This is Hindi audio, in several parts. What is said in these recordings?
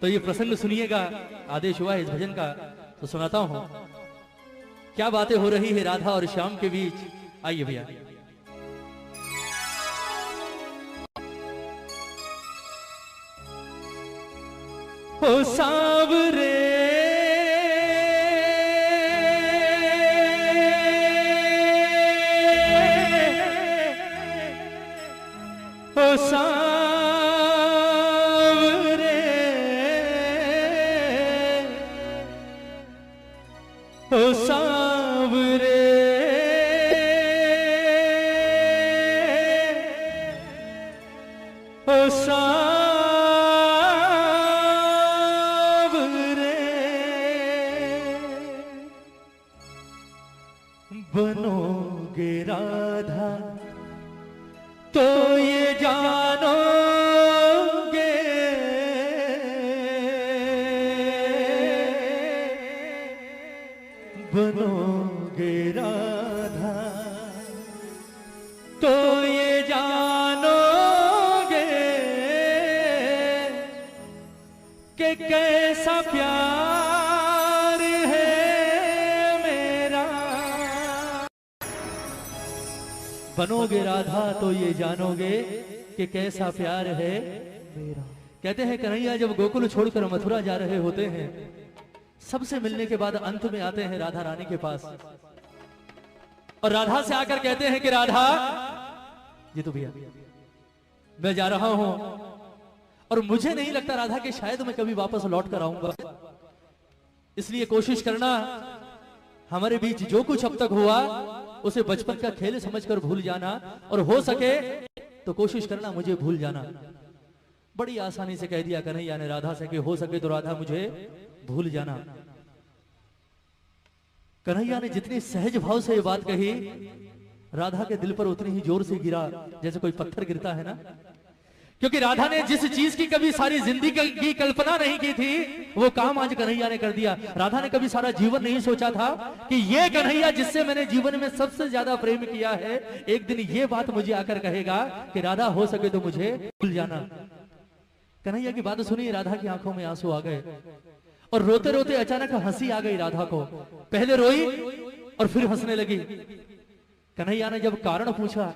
तो ये प्रसंग सुनिएगा, आदेश हुआ है इस भजन का तो सुनाता हूं। क्या बातें हो रही है राधा और श्याम के बीच, आइए भैया। ओ सांवरे ओ सांवरे ओ सांवरे ओ सांवरे बनोगे राधा तो ये जानोगे, बनोगे राधा तो ये जानोगे कि कैसा प्यार है मेरा। बनोगे राधा तो ये जानोगे कि कैसा प्यार है मेरा। कहते हैं कन्हैया जब गोकुल छोड़कर मथुरा जा रहे होते हैं, सबसे मिलने के बाद अंत में आते हैं राधा रानी के पास और राधा से आकर कहते हैं कि राधा जी तो भैया मैं जा रहा हूं और मुझे नहीं लगता राधा कि शायद मैं कभी वापस लौट कर आऊंगा, इसलिए कोशिश करना हमारे बीच जो कुछ अब तक हुआ उसे बचपन का खेल समझकर भूल जाना और हो सके तो कोशिश करना मुझे भूल जाना। बड़ी आसानी से कह दिया कन्हैया ने राधा से कि हो सके तो राधा मुझे भूल जाना। कन्हैया ने जितनी सहज भाव से ये बात कही, राधा के दिल पर उतनी ही जोर से गिरा जैसे कोई पत्थर गिरता है ना, क्योंकि राधा ने जिस चीज की कभी सारी जिंदगी की कल्पना नहीं की थी वो काम आज कन्हैया ने कर दिया। राधा ने कभी सारा जीवन नहीं सोचा था कि ये कन्हैया जिससे मैंने जीवन में सबसे ज्यादा प्रेम किया है, एक दिन ये बात मुझे आकर कहेगा कि राधा हो सके तो मुझे भूल जाना। कन्हैया की बात सुनी, राधा की आंखों में आंसू आ गए और रोते रोते अचानक हंसी आ गई राधा को। पहले रोई और फिर हंसने लगी। कन्हैया ने जब कारण पूछा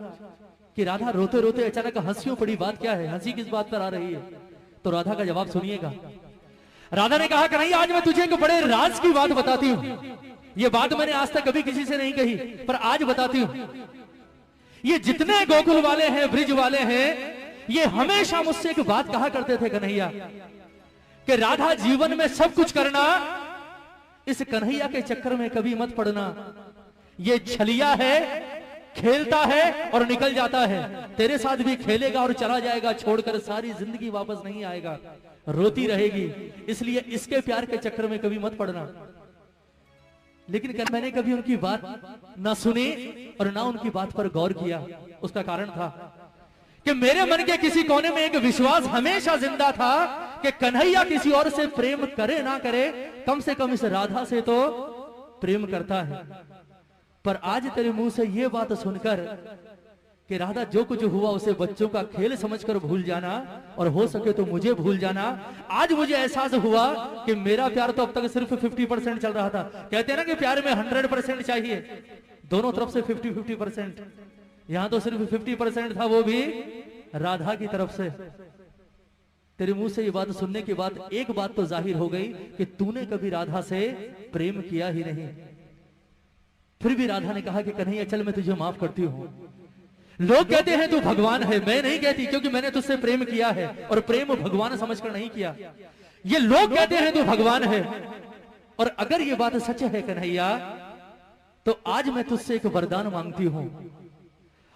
कि राधा रोते रोते अचानक हंसियों पड़ी, बात क्या है, हंसी किस बात पर आ रही है, तो राधा का जवाब सुनिएगा। राधा ने कहा कन्हैया आज मैं तुझे एक बड़े राज की बात बताती हूं। ये बात मैंने आज तक कभी किसी से नहीं कही पर आज बताती हूं। ये जितने गोकुल वाले हैं, ब्रिज वाले हैं, ये हमेशा मुझसे एक बात कहा करते थे कन्हैया कि राधा जीवन में सब कुछ करना, इस कन्हैया के चक्कर में कभी मत पड़ना। ये छलिया है, खेलता है और निकल जाता है, तेरे साथ भी खेलेगा और चला जाएगा, छोड़कर सारी जिंदगी वापस नहीं आएगा, रोती रहेगी, इसलिए इसके प्यार के चक्कर में कभी मत पड़ना। लेकिन मैंने कभी उनकी बात ना सुनी और ना उनकी बात पर गौर किया। उसका कारण था कि मेरे मन के किसी कोने में एक विश्वास हमेशा जिंदा था कि कन्हैया किसी और से प्रेम करे ना करे, कम से कम इस राधा से तो प्रेम करता है। पर आज तेरे मुंह से ये बात सुनकर कि राधा जो कुछ हुआ उसे बच्चों का खेल समझकर भूल जाना और हो सके तो मुझे भूल जाना, आज मुझे एहसास हुआ कि मेरा प्यार तो अब तक सिर्फ 50% चल रहा था। कहते हैं ना कि प्यार में 100% चाहिए, दोनों तरफ से 50-50%, यहां तो सिर्फ 50% था, वो भी राधा की तरफ से। तेरे मुंह से ये बात सुनने के बाद एक बात तो जाहिर हो गई कि तूने कभी राधा से प्रेम किया ही नहीं। फिर भी राधा ने कहा कि कन्हैया चल मैं तुझे माफ करती हूं। लोग कहते हैं तू भगवान है, मैं नहीं कहती, क्योंकि मैंने तुझसे प्रेम किया है और प्रेम भगवान समझकर नहीं किया। ये लोग कहते हैं तू भगवान है, और अगर ये बात सच है कन्हैया तो आज मैं तुझसे एक वरदान मांगती हूं,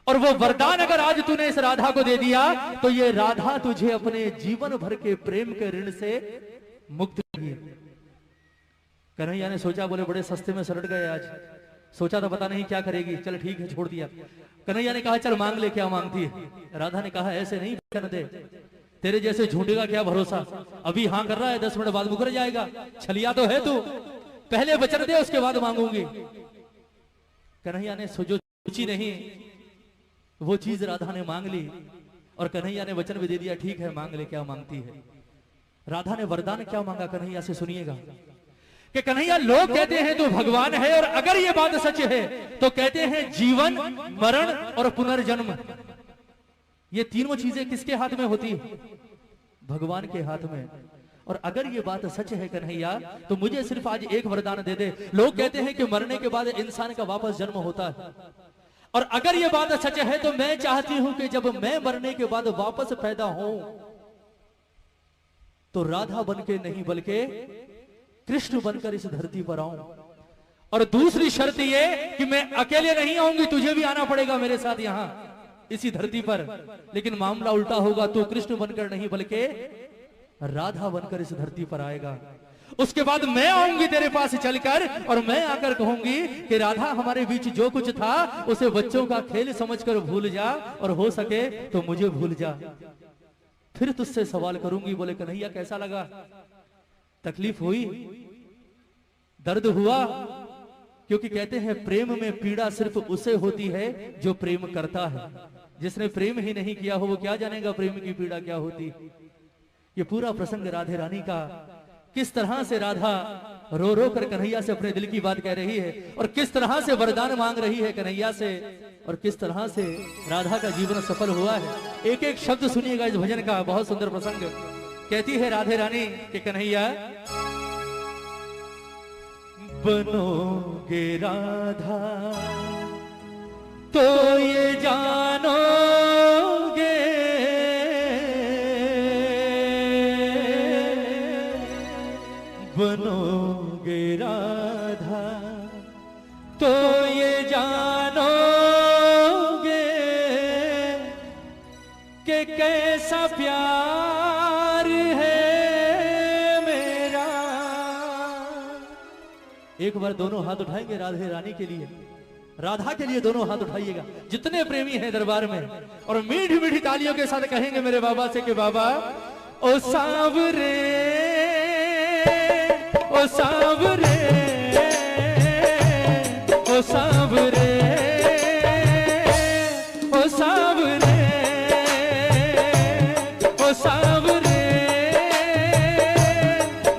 और वो वरदान अगर आज तूने इस राधा को दे दिया तो ये राधा तुझे अपने जीवन भर के प्रेम के ऋण से मुक्त करेगी। कन्हैया ने सोचा, बोले बड़े सस्ते में सलट गए आज, सोचा था पता नहीं क्या करेगी, चल ठीक है छोड़ दिया। कन्हैया ने कहा चल मांग ले, क्या मांगती है। राधा ने कहा ऐसे नहीं करने दे, तेरे जैसे झूठे का क्या भरोसा, अभी हाँ कर रहा है 10 मिनट बाद मुकर जाएगा, छलिया तो है तू, पहले वचन दे उसके बाद मांगूंगी। कन्हैया ने जो सोची नहीं वो चीज राधा ने मांग ली और कन्हैया ने वचन भी दे दिया, ठीक है मांग ले क्या मांगती है। राधा ने वरदान क्या मांगा कन्हैया से, सुनिएगा कि कन्हैया लोग कहते हैं तू भगवान है, और अगर ये बात सच है तो कहते हैं जीवन, मरण और पुनर्जन्म, ये तीनों चीजें किसके हाथ में होती है? भगवान के हाथ में। और अगर ये बात सच है कन्हैया तो मुझे सिर्फ आज एक वरदान दे दे। लोग कहते हैं कि मरने के बाद इंसान का वापस जन्म होता है, और अगर ये बात सच है तो मैं चाहती हूं कि जब मैं मरने के बाद वापस पैदा हूं तो राधा बनके नहीं बल्कि कृष्ण बनकर इस धरती पर आऊं। और दूसरी शर्त ये कि मैं अकेले नहीं आऊंगी, तुझे भी आना पड़ेगा मेरे साथ यहां इसी धरती पर। लेकिन मामला उल्टा होगा, तू कृष्ण बनकर नहीं बल्कि राधा बनकर इस धरती पर आएगा। उसके बाद मैं आऊंगी तेरे पास चलकर, और मैं आकर कहूंगी कि राधा हमारे बीच जो कुछ था उसे बच्चों का खेल समझकर भूल जा, और हो सके तो मुझे भूल जा। फिर तुझसे सवाल करूंगी। बोले कन्हैया कैसा लगा? तकलीफ हुई, दर्द हुआ? क्योंकि कहते हैं प्रेम में पीड़ा सिर्फ उसे होती है जो प्रेम करता है। जिसने प्रेम ही नहीं किया हो वो क्या जानेगा प्रेम की पीड़ा क्या होती। ये पूरा प्रसंग राधे रानी का, किस तरह से राधा रो रो कर कन्हैया से अपने दिल की बात कह रही है, और किस तरह से वरदान मांग रही है कन्हैया से, और किस तरह से राधा का जीवन सफल हुआ है। एक एक शब्द सुनिएगा इस भजन का, बहुत सुंदर प्रसंग। कहती है राधे रानी कि कन्हैया बनोगे राधा तो ये जानोगे, बनोगे राधा तो ये जानोगे कि कैसा प्यार है मेरा। एक बार दोनों हाथ उठाएंगे राधे रानी के लिए, राधा के लिए दोनों हाथ उठाइएगा जितने प्रेमी हैं दरबार में, और मीठी मीठी तालियों के साथ कहेंगे मेरे बाबा से कि बाबा ओ सांवरे, ओ सांवरे, ओ सांवरे, ओ सांवरे, ओ सांवरे,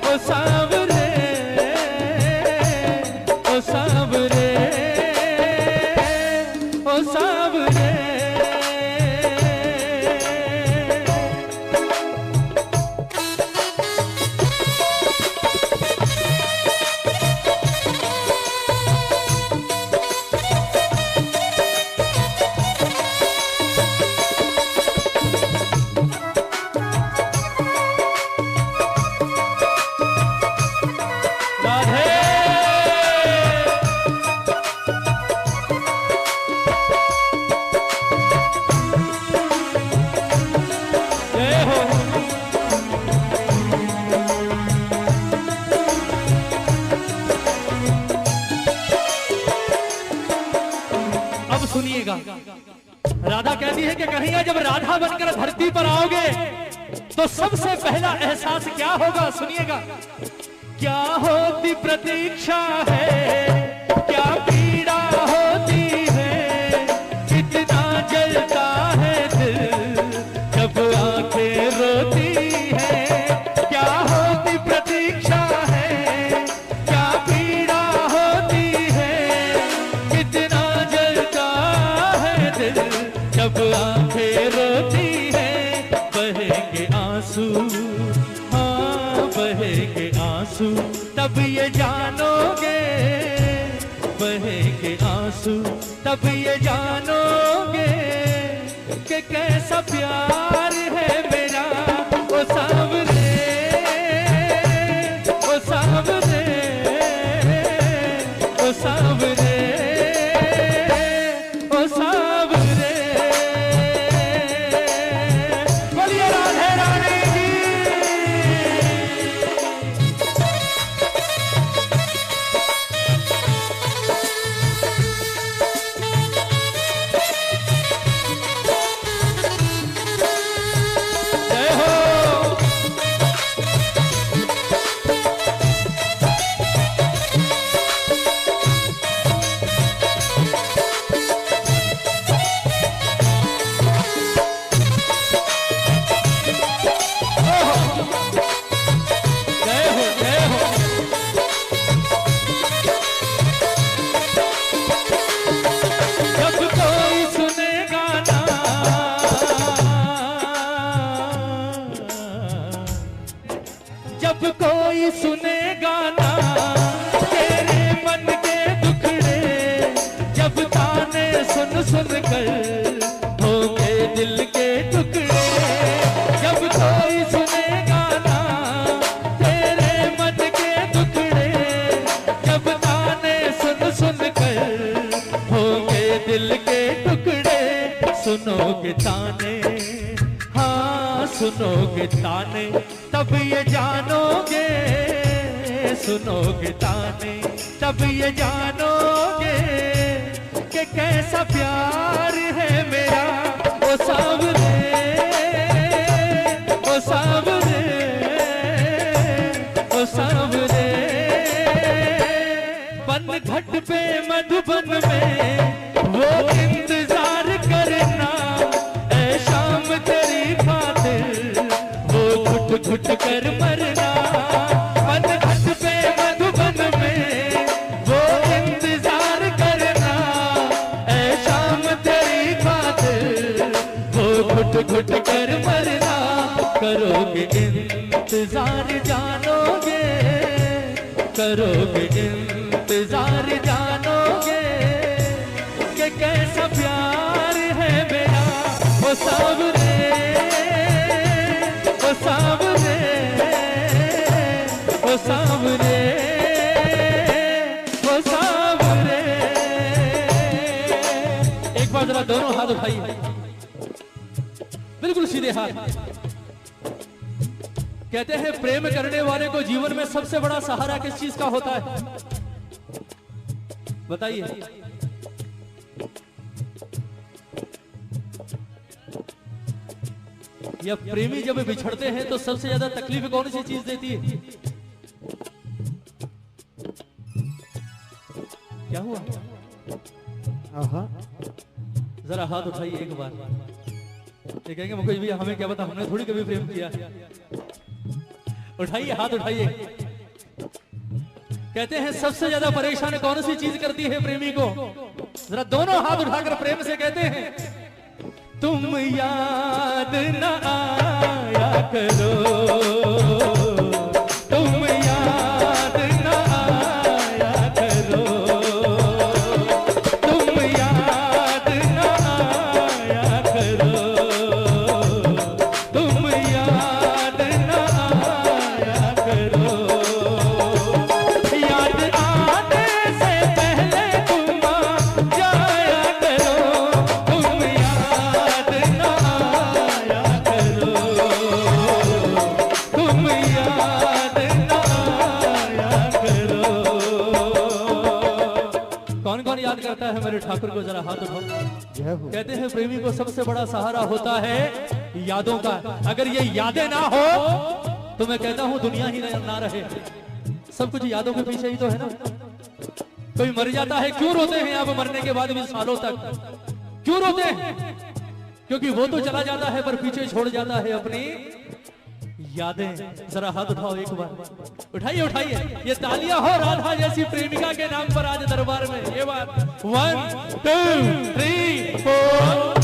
ओ सांवरे, ओ सांवरे, ओ सांवरे। सुनिएगा राधा कहती है कि कन्हैया जब राधा बनकर धरती पर आओगे तो सबसे पहला एहसास क्या होगा, सुनिएगा। क्या होती प्रतीक्षा है, क्या पीड़ा होती है, कितना जलता है दिल जब आंखें रोती है। क्या होती प्रतीक्षा है, क्या पीड़ा होती है, कितना जलता है दिल जब आंखें रोती है। बहेंगे आंसू, हाँ बहेंगे आंसू, तब ये जानोगे, बहेंगे आंसू तब ये जानोगे कि कैसा प्यार है मेरा। ओ सांवरे, ओ सांवरे, ओ सांवरे, ओ सांवरे। बोलिए राधे रानी की। जब कोई सुनेगा ना तेरे मन के दुखड़े, जब ताने सुन सुन कर होंगे दिल के टुकड़े, जब कोई सुनेगा ना तेरे मन के दुखड़े, जब ताने सुन सुन कर होंगे दिल के टुकड़े। सुनोगे ताने, हाँ सुनोगे ताने, तब ये जानोगे, सुनोगे ताने तब ये जानोगे कि कैसा प्यार है मेरा। ओ सावरे, ओ सावरे, ओ सावरे, पनघट पे मधुबन में वो इंतजार करना, ऐ शाम तेरी खातिर वो घुट घुट कर मरना। पनघट पे मधुबन में वो इंतजार करना, ऐ शाम तेरी खातिर वो घुट घुट कर मरना। करोगे इंतजार जानोगे, करोगे इंतजार जानोगे कि कैसा प्यार है मेरा। वो सावरे, वो सावरे, वो सावरे, वो सावरे। एक बार जरा दोनों हाथ उठाइए, बिल्कुल सीधे हाथ। कहते हैं प्रेम करने वाले को जीवन में सबसे बड़ा सहारा किस चीज का होता है, बताइए। या प्रेमी जब बिछड़ते हैं तो सबसे ज्यादा तकलीफ कौन सी चीज देती है? क्या हुआ? जरा हाथ उठाइए एक बार। ये कहेंगे मुकेश भैया हमें क्या पता, हमने थोड़ी कभी प्रेम किया। उठाइए हाथ उठाइए। कहते हैं सबसे ज्यादा परेशान कौन सी चीज करती है प्रेमी को? जरा दोनों हाथ उठाकर प्रेम से कहते हैं, तुम याद न आया करो, तुम याद न आया करो, तुम याद न आया करो, तुम याद न आया करो। याद आने से पहले तुम आ जाया करो, तुम याद न आया करो, तुम याद न आया करो। कौन कौन याद करता है मेरे ठाकुर को? जरा हाथ उठाओ। कहते हैं प्रेमी को सबसे बड़ा सहारा होता है यादों का। अगर ये यादें ना हो तो मैं कहता हूं दुनिया ही ना रहे। सब कुछ यादों के पीछे ही तो है ना। कोई मर जाता है, क्यों रोते हैं आप मरने के बाद भी सालों तक? क्यों रोते हैं? क्योंकि वो तो चला जाता है पर पीछे छोड़ जाता है अपनी यादें। जरा हाथ उठाओ एक बार, उठाइए उठाइए। ये तालियां हो राधा जैसी प्रेमिका के नाम पर आज दरबार में। ये बात 1 2 3 4